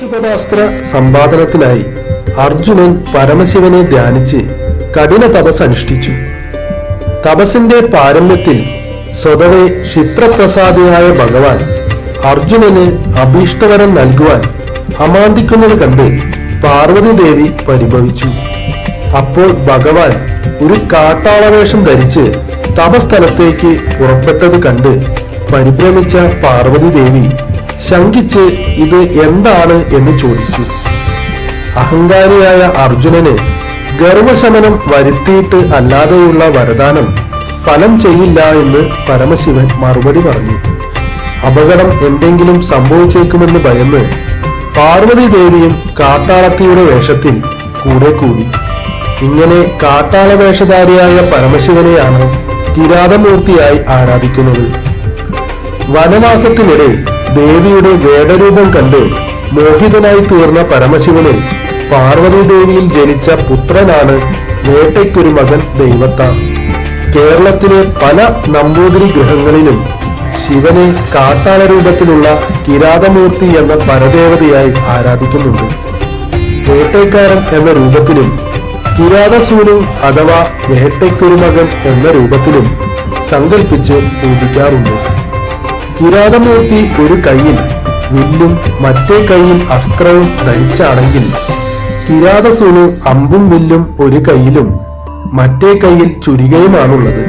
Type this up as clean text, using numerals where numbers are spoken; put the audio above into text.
പാശുപതാസ്ത്ര സമ്പാദനത്തിനായി അർജുനൻ പരമശിവനെ ധ്യാനിച്ച് കഠിന തപസ് അനുഷ്ഠിച്ചു. തപസ്സിന്റെ പാരമ്യത്തിൽ സ്വതവേ ക്ഷിപ്രപ്രസാദിയായ ഭഗവാൻ അർജുനന് അഭീഷ്ടവരം നൽകുവാൻ അമാന്തിക്കുന്നത് കണ്ട് പാർവതി ദേവി പരിഭവിച്ചു. അപ്പോൾ ഭഗവാൻ ഒരു കാട്ടാളവേഷം ധരിച്ച് തപസ്ഥലത്തേക്ക് പുറപ്പെട്ടത് കണ്ട് പരിഭ്രമിച്ച പാർവതി ദേവി ശങ്കിച്ച് ഇത് എന്താണ് എന്ന് ചോദിച്ചു. അഹങ്കാരിയായ അർജുനന് ഗർവശമനം വരുത്തിയിട്ട് അല്ലാതെയുള്ള വരദാനം ഫലം ചെയ്യില്ല എന്ന് പരമശിവൻ മറുപടി പറഞ്ഞു. അപകടം എന്തെങ്കിലും സംഭവിച്ചേക്കുമെന്ന് ഭയന്ന് പാർവതി ദേവിയും കാട്ടാളത്തിയുടെ വേഷത്തിൽ കൂടെ കൂടി. ഇങ്ങനെ കാട്ടാള വേഷധാരിയായ പരമശിവനെയാണ് കിരാതമൂർത്തിയായി ആരാധിക്കുന്നത്. വനവാസത്തിനിടെ ദേവിയുടെ വേടരൂപം കണ്ട് മോഹിതനായി തീർന്ന പരമശിവന് പാർവതി ദേവിയിൽ ജനിച്ച പുത്രനാണ് വേട്ടയ്ക്കൊരു മകൻ ദൈവത്താൻ. കേരളത്തിലെ പല നമ്പൂതിരി ഗൃഹങ്ങളിലും ശിവനെ കാട്ടാള രൂപത്തിലുള്ള കിരാതമൂർത്തി എന്ന പരദേവതയായി ആരാധിക്കുന്നുണ്ട്. വേട്ടയ്ക്കാരൻ എന്ന രൂപത്തിലും കിരാതസൂനു അഥവാ വേട്ടയ്ക്കൊരു മകൻ എന്ന രൂപത്തിലും സങ്കല്പിച്ച് പൂജിക്കാറുണ്ട്. കിരാതമൂർത്തി ഒരു കൈയിൽ വില്ലും മറ്റേ കൈയിൽ അസ്ത്രവും ധരിച്ചാണെങ്കിൽ കിരാതസൂനു അമ്പും വില്ലും ഒരു കൈയിലും മറ്റേ കൈയിൽ ചുരികയുമാണുള്ളത്.